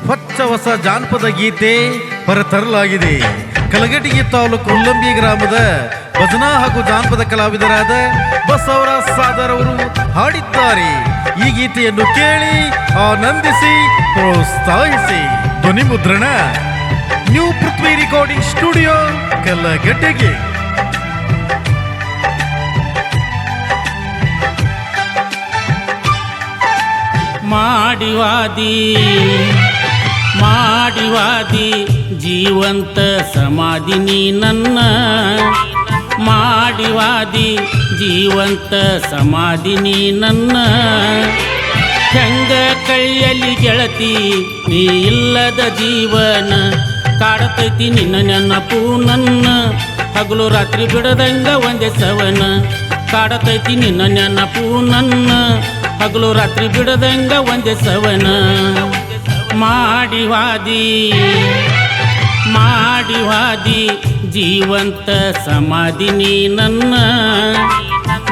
ಹೊಚ್ಚ ಹೊಸ ಜಾನಪದ ಗೀತೆ ಹೊರತರಲಾಗಿದೆ. ಕಲಘಟಗಿ ತಾಲೂಕು ಉಲ್ಲಂಬಿ ಗ್ರಾಮದ ಭಜನಾ ಹಾಗೂ ಜಾನಪದ ಕಲಾವಿದರಾದ ಬಸವರಾಜ್ ಸಾದರ್ ಅವರು ಹಾಡಿದ್ದಾರೆ. ಈ ಗೀತೆಯನ್ನು ಕೇಳಿ ಆನಂದಿಸಿ ಪ್ರೋತ್ಸಾಹಿಸಿ. ಧ್ವನಿ ಮುದ್ರಣ ನ್ಯೂ ಪೃಥ್ವಿ ರೆಕಾರ್ಡಿಂಗ್ ಸ್ಟುಡಿಯೋ ಕಲಘಟಗಿ. ಮಾಡಿವಾದಿ ಜೀವಂತ ಸಮಾಧಿ ನೀ ನನ್ನ, ಮಾಡಿವಾದಿ ಜೀವಂತ ಸಮಾಧಿ ನೀ ನನ್ನ. ಹೆಂಗ ಕೈಯಲ್ಲಿ ಗೆಳತಿ ನೀ ಇಲ್ಲದ ಜೀವನ, ಕಾಡತೈತಿ ನಿನ್ನ ನೆನಪು ನನ್ನ, ಹಗಲು ರಾತ್ರಿ ಬಿಡದಂಗ ಒಂದೇ ಸವನ. ಕಾಡತೈತಿ ನಿನ್ನ ನೆನಪು ನನ್ನ, ಹಗಲು ರಾತ್ರಿ ಬಿಡದಂಗ ಒಂದೇ ಸವನ. ಮಾಡಿವಾದಿ ಜೀವಂತ ಸಮಾಧಿ ನೀ ನನ್ನ,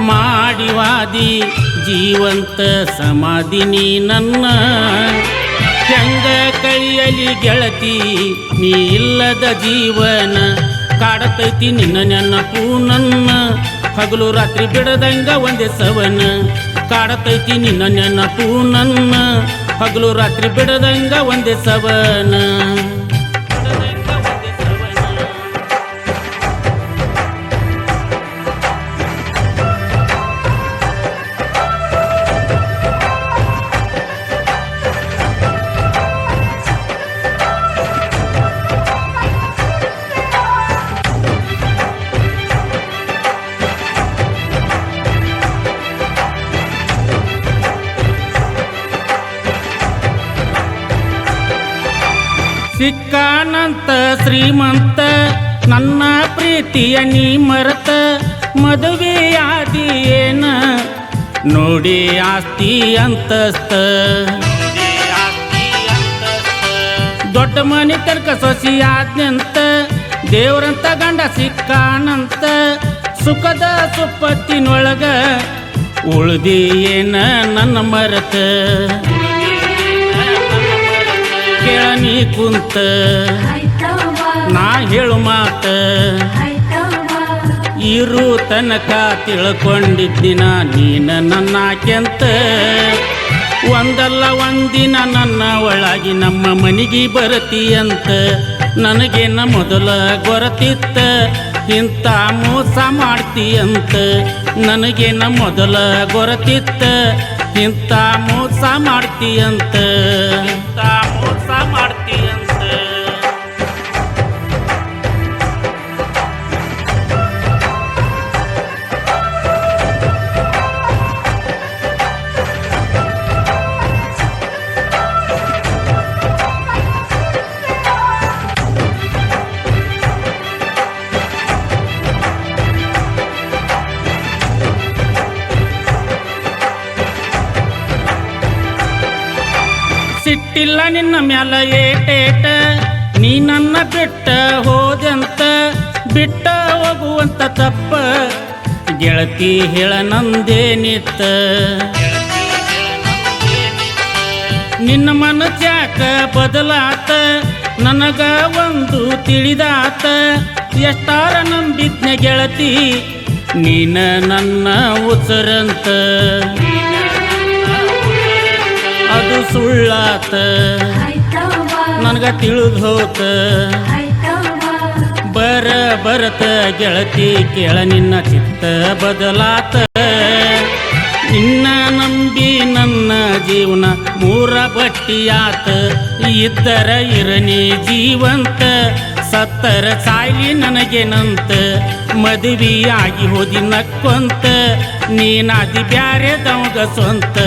ಮಾಡಿವಾದಿ ಜೀವಂತ ಸಮಾಧಿ ನೀ ನನ್ನ. ಹೆಂಗ ಕೈಯಲ್ಲಿ ಗೆಳತಿ ನೀ ಇಲ್ಲದ ಜೀವನ, ಕಾಡತೈತಿ ನಿನ್ನ ನೆನಪು ನನ್ನ, ಹಗಲು ರಾತ್ರಿ ಬಿಡದಂಗ ಒಂದೇ ಸವನ. ಕಾಡತೈತಿ ನಿನ್ನ ನೆನಪು ನನ್ನ, ಹಗಲು ರಾತ್ರಿ ಬಿಡದಂಗ ಒಂದೇ ಸವನ. ಸಿಕ್ಕಾನಂತ ಶ್ರೀಮಂತ ನನ್ನ ಪ್ರೀತಿಯ ನೀ ಮರತ, ಮದುವೆಯಾದಿ ಏನ ನೋಡಿ ಆಸ್ತಿ ಅಂತಸ್ತ. ದೊಡ್ಡ ಮನೆ ತನಕ ಸೊಸಿಯಾದ್ಯಂತ, ದೇವ್ರಂತ ಗಂಡ ಸಿಕ್ಕಾನಂತ. ಸುಖದ ಸುಪ್ಪತ್ತಿನೊಳಗ ಉಳ್ದಿ ಏನ ನನ್ನ ಮರತ, ಕೇಳನಿ ಕುಂತ ನಾ ಹೇಳು ಮಾತ. ಇರು ತನಕ ತಿಳ್ಕೊಂಡಿದ್ದಿನ ನೀನ ನನ್ನ ಕೆಂತ, ಒಂದಲ್ಲ ಒಂದಿನ ನನ್ನ ಒಳಗಿ ನಮ್ಮ ಮನೆಗೆ ಬರತೀಯಂತ. ನನಗೇನ ಮೊದಲ ಗೊರತಿತ್ತ ಇಂಥ ಮೋಸ ಮಾಡ್ತೀಯಂತ, ನನಗೇನ ಮೊದಲ ಗೊರತಿತ್ತ ಇಂಥ ಮೋಸ ಮಾಡ್ತೀಯಂತ, ಇಂಥ ಮೋಸ ಮಾಡ್ತೀಯಂತ. ಸಿಟ್ಟಿಲ್ಲ ನಿನ್ನ ಮ್ಯಾಲ ಏಟೇಟ, ನೀ ನನ್ನ ಬಿಟ್ಟ ಹೋದಂತ. ಬಿಟ್ಟ ಹೋಗುವಂತ ತಪ್ಪ ಗೆಳತಿ ಹೇಳ ನಂದೇನಿತ್ತ. ನಿನ್ನ ಮನಸ್ಯಾಕ ಬದಲಾತ ನನಗ ಒಂದು ತಿಳಿದಾತ. ಎಷ್ಟಾರ ನಂಬಿದ್ನ ಗೆಳತಿ ನೀನ ನನ್ನ ಉಸರಂತ, ಅದು ಸುಳ್ಳಾತ ನನಗ ತಿಳಿದು ಹೋತ. ಬರತ ಗೆಳತಿ ಕೇಳ ನಿನ್ನ ಚಿತ್ತ ಬದಲಾತ. ನಿನ್ನ ನಂಬಿ ನನ್ನ ಜೀವನ ಮೂರ ಬಟ್ಟಿಯಾತ. ಇದ್ದರ ಇರನಿ ಜೀವಂತ, ಸತ್ತರ ಸಾಯಿ ನನಗೇನಂತ. ಮದುವೆಯಾಗಿ ಹೋದಿ ನಕ್ಕೊಂತ, ನೀನಾದಿ ಬ್ಯಾರೆ ದವಗ ಸ್ವಂತ,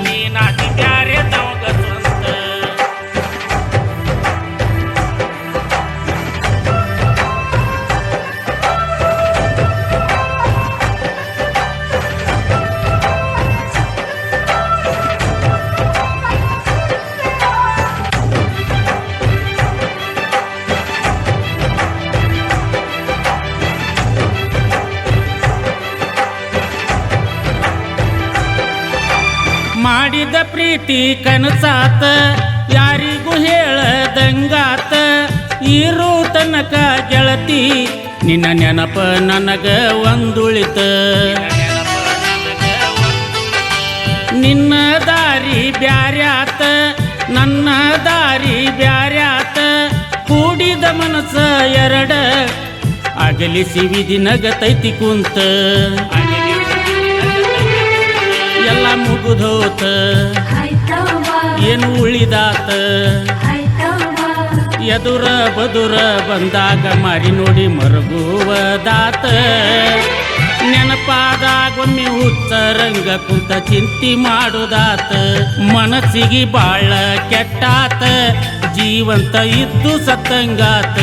ನೀನಾದಿ ಬ್ಯಾರೆ ದವಗ ಸ್ವಂತ. ಮಾಡಿದ ಪ್ರೀತಿ ಕನಸಾತ ಯಾರಿಗೂ ಹೇಳದಂಗಾತ ಇರು ತನಕ ಗೆಳತಿ ನಿನ್ನ ನೆನಪ ನನಗ ಒಂದುಳಿತ ನಿನ್ನ ದಾರಿ ಬ್ಯಾರ್ಯಾತ ನನ್ನ ದಾರಿ ಬ್ಯಾರ್ಯಾತ ಕೂಡಿದ ಮನಸ್ಸ ಎರಡ ಅಗಲಿಸಿ ವಿಧಿ ನಗತೈತಿ ಕುಂತ ಎಲ್ಲ ಮುಗುದೋತ ಏನು ಉಳಿದಾತ ಎದುರ ಬದುರ ಬಂದಾಗ ಮಾರಿ ನೋಡಿ ಮರಗುವದಾತ ನೆನಪಾದಾಗೊಮ್ಮೆ ಹುಚ್ಚರಂಗ ಕುಂತ ಚಿಂತಿ ಮಾಡುದಾತ ಮನಸ್ಸಿಗೆ ಬಾಳ ಕೆಟ್ಟಾತ ಜೀವಂತ ಇದ್ದು ಸತ್ತಂಗಾತ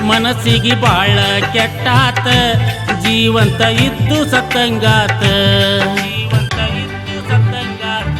ಮನಸ್ಸಿಗೆ ಬಾಳ ಕೆಟ್ಟಾತ ಜೀವಂತ ಇದ್ದು ಸತ್ತಂಗಾತ ಜೀವಂತ ಇದ್ದು ಸತ್ತಂಗಾತ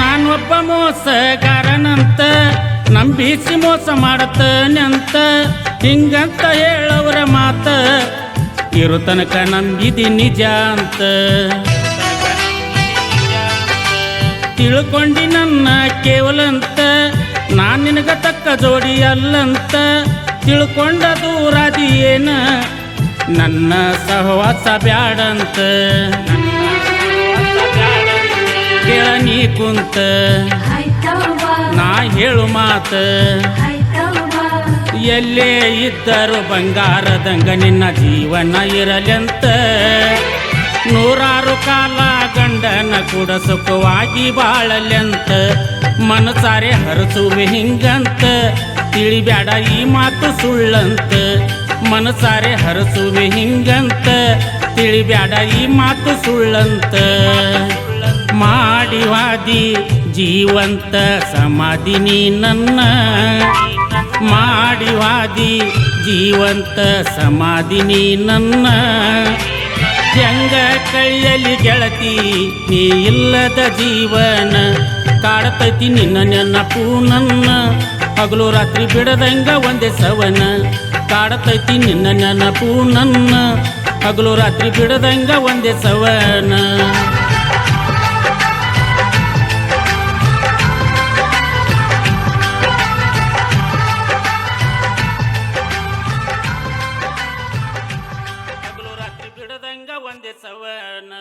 ನಾನೊಬ್ಬ ಮೋಸಗಾರನಂತ ನಂಬಿಸಿ ಮೋಸ ಮಾಡತನಂತ ಹಿಂಗಂತ ಹೇಳವ್ರ ಮಾತ ಇರು ತನಕ ನಂಬಿದಿ ನಿಜ ಅಂತ ತಿಳ್ಕೊಂಡಿ ನನ್ನ ಕೇವಲಂತ ನಾನ್ ನಿನಗ ತಕ್ಕ ಜೋಡಿ ಅಲ್ಲಂತ ತಿಳ್ಕೊಂಡ ದೂರಾದಿ ಏನ ನನ್ನ ಸಹವಾಸ ಬ್ಯಾಡಂತ ಕೇಳ ನೀ ಕುಂತ ನಾ ಹೇಳು ಮಾತ ಎಲ್ಲೇ ಇದ್ದರು ಬಂಗಾರದಂಗ ನಿನ್ನ ಜೀವನ ಇರಲೆಂತ ನೂರಾರು ಕಾಲ ಗಂಡನ ಕೂಡ ಸುಖವಾಗಿ ಬಾಳಲೆಂತ ಮನಸಾರೆ ಹರಸುವೆ ಹಿಂಗಂತ ತಿಳಿಬ್ಯಾಡ ಈ ಮಾತು ಸುಳ್ಳಂತ ಮನಸಾರೆ ಹರಸುವೆ ಹಿಂಗಂತ ತಿಳಿಬ್ಯಾಡ ಈ ಮಾತು ಸುಳ್ಳಂತ ಮಾಡಿವಾದಿ ಜೀವಂತ ಸಮಾಧಿ ನೀ ನನ್ನ ಮಾಡಿವಾದಿ ಜೀವಂತ ಸಮಾಧಿ ನೀ ನನ್ನ ಹೆಂಗ ಕೈಯಲ್ಲಿ ಗೆಳತಿ ನೀ ಇಲ್ಲದ ಜೀವನ ಕಾಡತೈತಿ ನಿನ್ನ ನೆನಪು ನನ್ನ ಹಗಲು ರಾತ್ರಿ ಬಿಡದಂಗ ಒಂದೇ ಸವನ ಕಾಡತೈತಿ ನಿನ್ನ ನೆನಪು ನನ್ನ ಹಗಲು ರಾತ್ರಿ ಬಿಡದಂಗ ಒಂದೇ ಸವನ ಬಿಡದಂಗ ಒಂದೇ ಸವನ